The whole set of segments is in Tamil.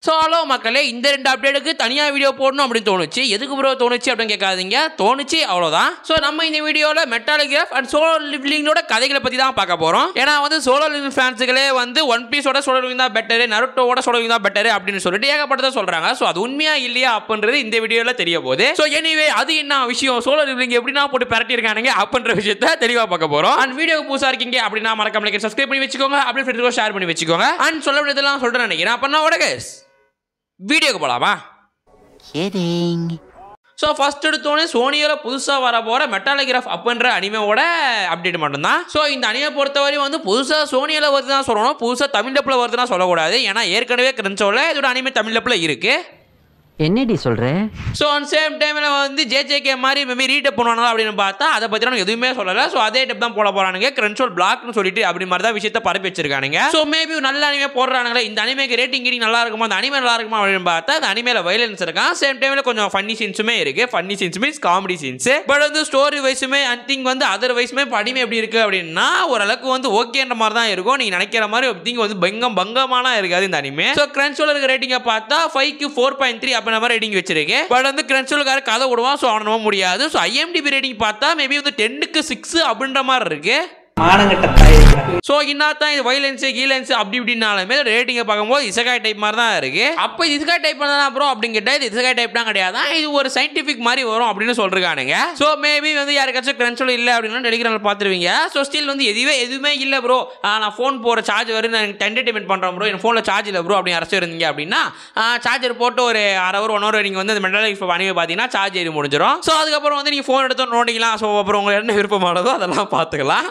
ஸோ ஹலோ மக்களே, இந்த 2 அப்டேட்டுக்கு தனியாக வீடியோ போடணும் அப்படின்னு தோணுச்சு. எதுக்கு ப்ரோ தோணுச்சு அப்படின்னு கேட்காதீங்க, தோணுச்சு அவ்வளோதான். ஸோ நம்ம இந்த வீடியோவில் மெட்டால் கிராஃப் அண்ட் சோலோ லிவிங்கோட கதைகளை பற்றி தான் பார்க்க போகிறோம். ஏன்னா சோலோ லிவிங் ஃபேன்ஸுகளே ஒன் பீஸோட சோலோ லிவிங் தான் பெட்டரு, நருட்டோட சோலோ லிவிங் தான் பெட்டரு அப்படின்னு சொல்லிட்டு ஏகப்பட்டதை சொல்கிறாங்க. ஸோ அது உண்மையா இல்லையா அப்படின்றது இந்த வீடியோவில் தெரிய போகுது. ஸோ எனிவே அது என்ன விஷயம், சோலோ லிவிங் எப்படின்னா போட்டு பரட்டியிருக்கானுங்க அப்படின்ற விஷயத்தை தெளிவாக பார்க்க போகிறோம். அண்ட் வீடியோக்கு புதுசாக இருக்கீங்க அப்படின்னா மறக்காம சப்ஸ்கிரைப் பண்ணி வச்சுக்கோங்க, அப்படியே ஃப்ரெண்ட்ஸ்க்கு ஷேர் பண்ணி வச்சுக்கோங்க. அண்ட் சொல்ல வேண்டியதெல்லாம் சொல்கிறேன் நினைக்கிறேன். அப்போ நான் உடகேஸ் வீடியோக்கு போலாமா? ஸோ ஃபர்ஸ்ட் எடுத்தோடனே சோனியோவில் புதுசாக வர போகிற மெட்டால் கிராஃப் அப்படின்ற அனிமேவோட அப்டேட் மட்டும்தான். ஸோ இந்த அனிமே பொறுத்தவரை புதுசாக சோனியோவில் வருது தான் சொல்லணும், புதுசாக தமிழ் டப்பில் வருதுன்னா சொல்லக்கூடாது. ஏன்னா ஏற்கனவே கிரன்ச்சோவில் இதோட அனிமே தமிழ் டப்பில் இருக்குது. என்னடி சொல்ற? ஸோ அந்த சேம் டைமில் ஜேஜேகே மாதிரி மேபி ரீடப் பண்ணுவாங்க அப்படின்னு பார்த்தா அதை பற்றி நான் எதுவுமே சொல்லலை. ஸோ அதே டப் தான் போட போகிறானுங்க, கிரன்ச்சோல் பிளாக்னு சொல்லிட்டு அப்படி மாதிரி தான் விஷயத்தை பரப்பி வச்சிருக்கானுங்க. ஸோ மேபி நல்ல அனிமே போடுறானுங்களே, இந்த அனிமேக்கு ரேட்டிங் நல்லா இருக்குமா, அந்த அனிமே நல்லா இருக்குமா அப்படின்னு பார்த்தா அந்த அனிமேல வைலன்ஸ் இருக்கான், சேம் டைமில் கொஞ்சம் ஃபன்னி சீன்ஸுமே இருக்கு. Funny scenes means comedy scenes. But story வைஸுமே அண்ட் திங்க் அதர் வைஸுமே இப்போ அனிமே எப்படி இருக்கு அப்படின்னா ஓரளவுக்கு ஓகேன்ற மாதிரி தான் இருக்கும். நீங்கள் நினைக்கிற மாதிரி திங்க் பங்கமாலாம் இருக்காது இந்த அனிமே. ஸோ கிரன்ச்சோல் இருக்க ரேட்டிங்கை பார்த்தா 5க்கு 4.3 அப்படி நம்ம ரேட்டிங் வச்சிருக்கு. பட் கிரன்ச்சோல்கார கதை விடுவான், ஸோ அவனை நம்ப முடியாது. ஸோ IMDb ரேட்டிங் பார்த்தா மேபி 10க்கு 6 அப்படின்ற மாதிரி இருக்கு. ஸோ இன்னாத்தான் இது வைலன்ஸ் கீலன்ஸ் அப்படி இப்படின்னாலுமே ரேட்டிங்கை பார்க்கும்போது இசகாய் டைப் மாதிரி தான் இருக்கு. அப்போ இது இசகாய் டைப் தான் அப்புறம் அப்படின்னு கேட்டால் இது இசகாய் டைப் தான் கிடையாது, இது ஒரு சயின்டிஃபிக் மாதிரி வரும் அப்படின்னு சொல்றானுங்க. ஸோ மேபி யாருக்காச்சும் கிரன்ச்சோல் இல்லை அப்படின்னா டெலிகிராமில் பார்த்துருவீங்க. ஸோ ஸ்டில் எதுவுமே இல்லை ப்ரோ, நான் ஃபோன் போகிற சார்ஜ் வரும், நான் என்டர்டைன்மெண்ட் பண்ணுறேன் ப்ரோ, என் ஃபோனில் சார்ஜ் இல்லை ப்ரோ அப்படின்னு அரசு இருந்தீங்க அப்படின்னா சார்ஜர் போட்டு ஒரு 1/2 hour 1 hour நீங்கள் அந்த மெட்டல் அனிமே பார்த்தீங்கன்னா சார்ஜ் ஏறி முடிஞ்சிடும். ஸோ அதுக்கப்புறம் நீங்கள் ஃபோன் எடுத்து நோண்டிக்கலாம். ஸோ அப்புறம் உங்களுக்கு என்ன விருப்பமானதோ அதெல்லாம் பார்த்துக்கலாம்.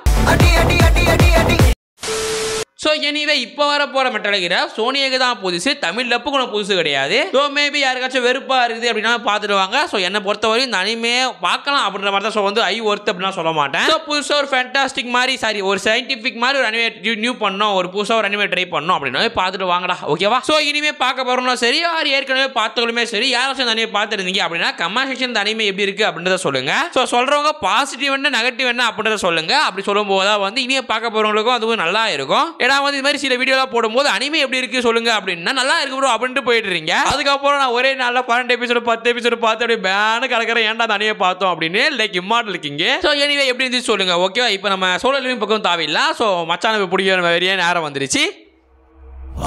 ஸோ எனிவே இப்போ வர போகிற மெட்டால் கிராஃப் சோனியாக்கு தான் புதுசு, தமிழ் டப்புக்கு ஒன்றும் புதுசு கிடையாது. ஸோ மேபி யாருக்காச்சும் வெறுப்பாக இருக்குது அப்படின்னா பார்த்துடுவாங்க. ஸோ என்னை பொறுத்தவரையும் இந்த அனிமே பார்க்கலாம் அப்படின்ற மாதிரி தான். ஸோ ஐ ஒர்த் அப்படின்னா சொல்ல மாட்டேன். ஸோ புதுசாக ஒரு ஃபேண்டாஸ்டிக் மாதிரி ஒரு சயின்டிஃபிக் மாதிரி ஒரு அனிமே நியூ பண்ணோம், ஒரு புதுசாக ஒரு அனிமே ட்ரை பண்ணோம் அப்படின்னா பார்த்துட்டு வாங்கடா, ஓகேவா? ஸோ இனிமே பார்க்க போகிறோம்னா சரி, யார் ஏற்கனவே பார்த்தவங்களுமே சரி, யாராச்சும் இந்த அனிமே பார்த்துருந்தீங்க அப்படின்னா கமெண்ட் செக்ஷன் இந்த அனிமே எப்படி இருக்குது அப்படின்றத சொல்லுங்க. ஸோ சொல்கிறவங்க பாசிட்டிவ் என்ன நெகட்டிவ் என்ன அப்படின்றத சொல்லுங்க. அப்படி சொல்லும் போது தான் இனிமே பார்க்க போகிறவங்களுக்கும் அதுவும் நல்லா இருக்கும். ஏன்னா இது மாதிரி சில வீடியோலாம் போடும்போது அனிமே எப்படி இருக்கு சொல்லுங்க அப்படின்னா நல்லா இருக்கு ப்ரோ அப்படின்ட்டு போயிட்டு இருக்கீங்க. அதுக்கப்புறம் நான் ஒரே நாளில் 12 எபிசோடு 10 எபிசோடு பார்த்து அப்படியே பேனு கலக்கிற ஏன்டா அந்த அனிமே பார்த்தோம் அப்படின்னு லைக் இம்மார்டல் இருக்கீங்க. ஸோ எனிவே எப்படி இருந்துச்சு சொல்லுங்க, ஓகேவா? இப்போ நம்ம சோலோ லிவிங் பக்கம் தாவில்லை. ஸோ மச்சானுக்கு பிடிக்கிற வேறிய நேரம் வந்துருச்சு,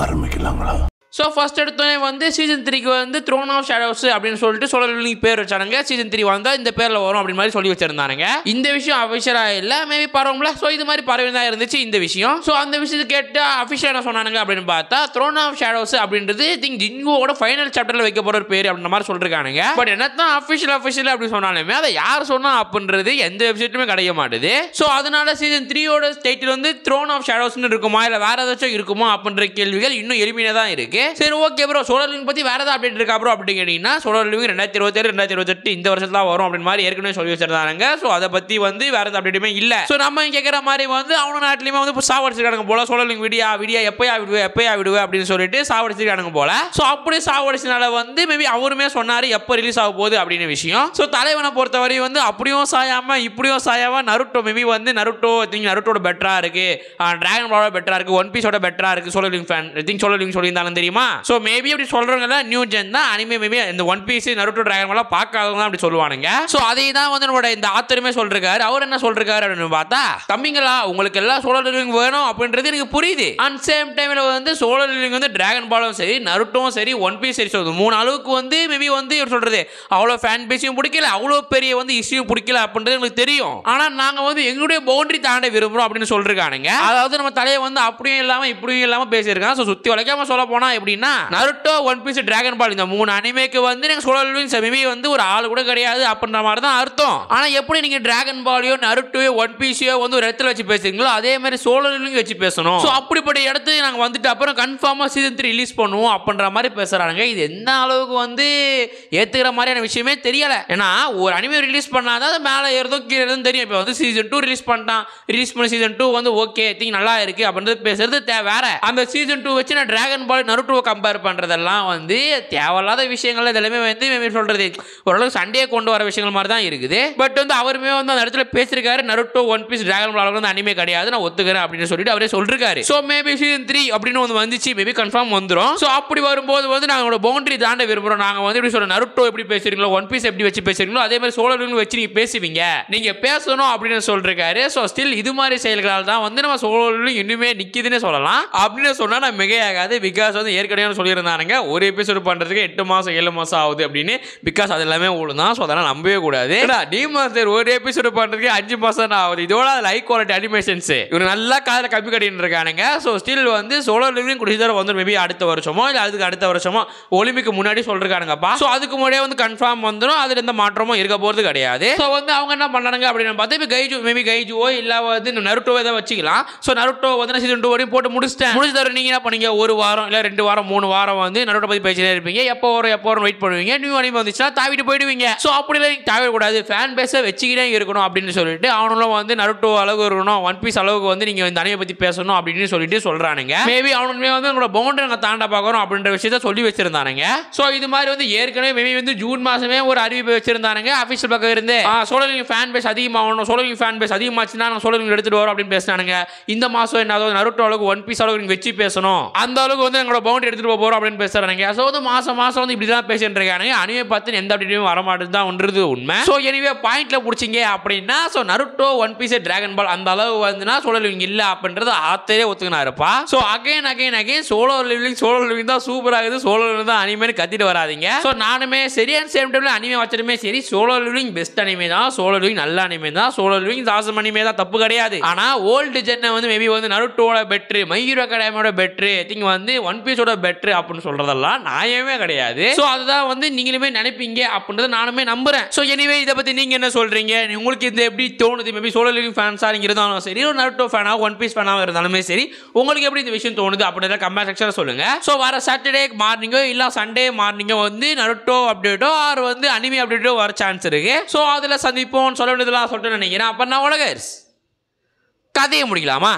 ஆரம்பிக்கலாங்களா? ஸோ ஃபர்ஸ்ட் எடுத்தோடனே சீசன் 3க்கு த்ரோன் ஆஃப் ஷேடோஸ் அப்படின்னு சொல்லிட்டு சோலோ லிவிங் பேர் வச்சானுங்க. சீசன் 3 வந்தால் இந்த பேரில் வரும் அப்படின்னு மாதிரி சொல்லி வச்சிருந்தானுங்க. இந்த விஷயம் அஃபிஷியலாக இல்லை, மேபி பரவல. ஸோ இது மாதிரி பரவி தான் இருந்துச்சு இந்த விஷயம். ஸோ அந்த விஷயத்தை கேட்டு அஃபிஷியல் என்ன சொன்னானுங்க அப்படின்னு பார்த்தா த்ரோன் ஆஃப் ஷேடோஸ் அப்படின்றது ஜின்கோவோட ஃபைனல் சாப்டரில் வைக்க போகிற ஒரு பேர் அப்படின்ற மாதிரி சொல்லிருக்கானுங்க. பட் என்னத்தான் அஃபிஷியல் அப்படின்னு சொன்னாலுமே அதை யார் சொன்னா அப்படின்றது எந்த வெப்சைட்டுமே கிடைக்க மாட்டுது. ஸோ அதனால சீசன் 3யோட டைட்டில் த்ரோன் ஆஃப் ஷேடோஸ்னு இருக்குமா இல்லை வேற ஏதாச்சும் இருக்குமா அப்படின்ற கேள்விகள் இன்னும் எளிமையாக தான் இருக்கு. சரி ஓகே ப்ரோ, சோலோ லிவிங் பற்றி வேறு ஏதாவது அப்டேட் இருக்கா ப்ரோ அப்படின்னு கேட்டிங்கன்னா சோலோ லிவிங் 2027 2028 இந்த வருஷத்துல தான் வரும் அப்படின்னு மாதிரி ஏற்கனவே சொல்லி வச்சிருந்தாங்க. ஸோ அதை பற்றி வேறு எதாவது அப்டேட்டுமே இல்லை. ஸோ நம்ம கேட்குற மாதிரி அவன நாட்டிலையுமே சாவடிச்சிருக்கானுங்க போல. சோலோ லிவிங் வீடியோ எப்பயா விடுவேன் அப்படின்னு சொல்லிட்டு சாவடிச்சிருக்கானுங்க போல. ஸோ அப்படி சாவடிச்சனால மேபி அவருமே சொன்னார் எப்போ ரிலீஸ் ஆக போகுது அப்படின்னு விஷயம். ஸோ தலைவனை பொறுத்தவரை அப்படியும் சாயாம இப்படியும் சாயாம நருட்டோ மேபி நருட்டோட பெட்டரா இருக்கு, டிராகன் பாலோட பெட்டரா இருக்கு, ஒன் பீஸோட பெட்டரா இருக்கு solo living fan solo living சொல்லியிருந்தாலும் தெரியுமா? ஸோ மேபி அப்படி சொல்றவங்க நியூ ஜென் தான் அனிமே மேபி இந்த one piece Naruto dragon ball பார்க்காதவங்க அப்படி சொல்லுவானுங்க. ஸோ அதை தான் நம்மளோட இந்த ஆத்தருமே சொல்றாரு. அவர் என்ன சொல்றாரு அப்படின்னு பார்த்தா, தம்பிங்களா உங்களுக்கு எல்லாம் சோலோ லிவிங் வேணும் அப்படின்றது எனக்கு புரியுது. அண்ட் சேம் டைம்ல சோலோ லிவிங் டிராகன் பாலும் சரி நருட்டோவும் சரி ஒன் பீஸ் சரி சொல்லுது 3 அளவுக்கு மேபி இவர் சொல்றது அவ்வளோ ஃபேன் பேஸையும் பிடிக்கல, அவ்வளோ பெரிய இஷ்யூ பிடிக்கல அப்படின்றது எனக்கு தெரியும். ஆனால் நாங்கள் எங்களுடைய பவுண்டரி தாண்ட விரும்புகிறோம் அப்படின்னு சொல்லிருக்கானுங்க. அதாவது நம்ம தலையை அப்படியும் இல்லாமல் இப்படியும் இல்லாமல் பேசியிருக்காங்க. ஸோ சுற்றி வளைக்காம சொல்ல போனா எப்படின்னா நருட்டோ ஒன் பீஸ் டிராகன் பால் இந்த 3 அனிமேக்கு நீங்க சோலோ லிவிங் மேபி ஒரு ஆள் கூட கிடையாது அப்படின்ற மாதிரி தான் அர்த்தம். ஆனா எப்படி நீங்க டிராகன் பாலையோ நருட்டோயோ ஒன் பீஸையோ ஒரு இடத்துல வச்சு பேசுறீங்களோ அதே மாதிரி சோலோ லிவிங் வச்சு பேசணும். ஸோ அப்படிப்பட்ட இடத்துக்கு நாங்கள் வந்துட்டு அப்புறம் கன்ஃபார்மாக சீசன் 3 ரிலீஸ் பண்ணுவோம் அப்படின்ற மாதிரி பேசுறாங்க. இது எந்த அளவுக்கு ஏத்துக்கிற மாதிரியான விஷயமே தெரியல. ஏன்னா ஒரு அனிமே ரிலீஸ் பண்ணாதான் அது மேலே ஏறதோ கீழே ஏறதும் தெரியும். இப்போ சீசன் 2 ரிலீஸ் பண்ணி சீசன் 2 ஓகே திங்க் நல்லா இருக்கு அப்படின்றது பேசுறது வேற. அந்த சீசன் 2 வச்சு நான் டிராகன் பால் நருட்டோ நருட்டோ கம்பேர் பண்றதெல்லாம் வந்து தேவையில்லாத விஷயங்கள் இதெல்லாமே வந்து சொல்றது ஓரளவுக்கு சண்டையை கொண்டு வர விஷயங்கள் மாதிரி தான் இருக்குது. பட் வந்து அவருமே வந்து அந்த இடத்துல பேசிருக்காரு, நருட்டோ ஒன் பீஸ் டிராகன் பால் வந்து அனிமே கிடையாது, நான் ஒத்துக்கிறேன் அப்படின்னு சொல்லிட்டு அவரே சொல்லிருக்காரு. சோ மேபி சீசன் 3 அப்படின்னு வந்து வந்துச்சு, மேபி கன்ஃபார்ம் வந்துரும். சோ அப்படி வரும்போது வந்து நாங்களோட பவுண்டரி தாண்ட விரும்புறோம். நாங்க வந்து எப்படி சொல்ற நருட்டோ எப்படி பேசுறீங்களோ, ஒன் பீஸ் எப்படி வச்சு பேசுறீங்களோ அதே மாதிரி சோலோ லெவலிங் வச்சு நீங்க பேசுவீங்க, நீங்க பேசணும் அப்படின்னு சொல்லிருக்காரு. சோ ஸ்டில் இது மாதிரி செயல்களால் தான் வந்து நம்ம சோலோ லெவலிங் இன்னுமே நிக்குதுன்னு சொல்லலாம். அப்படின்னு சொன்னா நான் மிகையாகாது. பிகாஸ் வந்து ஏற்கனவே சொல்லியிருந்தானுங்க ஒரு எபிசோடு பண்றதுக்கு 8 மாசம் 7 மாசம் ஆகுது அப்படின்னு. பிகாஸ் அது எல்லாமே ஓடுதான். ஸோ அதெல்லாம் நம்பவே கூடாது. டீமாஸ்டர் ஒரு எபிசோடு பண்றதுக்கு 5 மாசம் தான் ஆகுது. இதோட ஹை குவாலிட்டி அனிமேஷன்ஸ் இவரு நல்லா காதில் கம்மி கட்டிட்டு இருக்கானுங்க. ஸோ ஸ்டில் வந்து சோலோ லெவலிங் குடிச்சு வந்து மேபி அடுத்த வருஷமோ இல்லை அதுக்கு அடுத்த வருஷமோ ஒலிம்பிக்கு முன்னாடி சொல்லிருக்கானுங்கப்பா. ஸோ அதுக்கு முன்னாடியே வந்து கன்ஃபார்ம் வந்துடும். அதுல எந்த மாற்றமும் இருக்க போறது கிடையாது. ஸோ வந்து அவங்க என்ன பண்ணாங்க அப்படின்னு பார்த்தா இப்போ கைஜு மேபி கைஜுவோ இல்லை வந்து நருட்டோ ஏதாவது வச்சுக்கலாம். ஸோ நருட்டோ வந்து சீசன் 2 வரையும் போட்டு முடிச்சிட்டேன். முடிச்சு தர நீங்க என்ன பண்ணீங்க, ஒரு வாரம் இல்லை 2 வாரம் 3 வாரம் வந்து நருட்டோ பத்தி பேசிட்டே இருப்பீங்க. எப்போ வரும் வெயிட் பண்ணுவீங்க. நியூ அனிமே வந்துச்சுன்னா தாவிட்டு போயிடுவீங்க. ஸோ அப்படிலாம் நீங்க தாவிடக்கூடாது, ஃபேன் பேஸை வச்சுக்கிட்டே இருக்கணும் அப்படின்னு சொல்லிட்டு அவனும் வந்து நருட்டோ அளவுக்கு இருக்கணும், ஒன் பீஸ் அளவுக்கு வந்து நீங்க இந்த அனிமே பத்தி பேசணும் அப்படின்னு சொல்லிட்டு சொல்றானுங்க. மேபி அவனுமே வந்து உங்களோட பவுண்டரி நாங்கள் தாண்ட பார்க்கணும் அப்படின்ற விஷயத்த சொல்லி வச்சிருந்தானுங்க. ஸோ இது மாதிரி வந்து ஏற்கனவே மேபி வந்து ஜூன் மாசமே ஒரு அறிவிப்பு வச்சிருந்தானுங்க அஃபிஷியல் பக்கம் இருந்து. சோலோ லெவலிங் ஃபேன் பேஸ் அதிகமாகணும், சோலோ லெவலிங் ஃபேன் பேஸ் அதிகமாச்சுன்னா நான் சோலோ லெவலிங் எடுத்துட்டு வரோம் அப்படின்னு பேசினானுங்க. இந்த மாசம் என்ன நருட்டோ அளவுக்கு ஒன் பீஸ் அளவுக்கு நீங்க வச்சு பேசணும், அந்த அளவுக்கு வந்து எங்களோட பவுண்டரி எடுத்துட்டு போறோம் அப்படின்னு பேசுறாங்க. ஸோ வந்து மாசம் வந்து இப்படி தான் பேசிட்டு இருக்காங்க. அனிமே பார்த்து எந்த அப்டேட்டும் வர மாட்டேங்குது தான் ஒன்றது உண்மை. ஸோ எனிவே பாயிண்ட்ல பிடிச்சிங்க அப்படின்னா so Naruto one piece dragon ball அந்த அளவு வந்துன்னா சோலோ லெவலிங் இல்ல அப்படின்றது ஆத்தரே ஒத்துக்கினாருப்பா. ஸோ அகைன் சோலோ லெவலிங் தான் சூப்பர் ஆகுது, சோலோ லெவலிங் தான் அனிமேன்னு கத்திட்டு வராதீங்க. ஸோ நானுமே சரி அண்ட் சேம் டைம்ல அனிமே வச்சதுமே சரி சோலோ லெவலிங் பெஸ்ட் அனிமே தான், சோலோ லெவலிங் நல்ல அனிமே தான், சோலோ லெவலிங் ஆசம் அனிமே தான், தப்பு கிடையாது. ஆனா ஓல்டு ஜென்னை வந்து மேபி வந்து நருட்டோட பெட்ரு, மை ஹீரோ அகாடமியோட பெட்ரு, திங்க் வந்து ஒன் பீஸோட பெட்ரு அப்படின்னு சொல்றதெல்லாம் நியாயமே கிடையாது. ஸோ அதுதான் வந்து நீங்களுமே நினைப்பீங்க அப்படின்றத நானுமே நம்புறேன். ஸோ எனிவே இதை பத்தி நீங்க என்ன சொல்றீங்க, உங்களுக்கு இது எப்படி தோணுது? மேபி சோலோ லெவலிங் ஃபேன்ஸா நீங்க இருந்தாலும் சரி, ஒரு நருட்டோ ஃபேனாக ஒன் பீஸ் ஃபேனாக இருந்தாலுமே சரி, உங்களுக்கு எப்படி இந்த விஷயம் தோணுது அப்படின்றத கமெண்ட் செக்ஷன்ல சொல்லுங்க. ஸோ வர சாட்டர்டே மார்னிங்கோ இல்ல சண்டே மார்னிங்கோ வந்து நருட்டோ அப்டேட்டோ ஆர் வந்து அனிமே அப்டேட்டோ வர சான்ஸ் இருக்கு. ஸோ அதுல சந்திப்போம் சொல்ல வேண்டியதெல்லாம் சொல்லிட்டு நினைக்கிறேன். அப்ப நான் உலகர்ஸ் கதையை முடிக்கலாமா?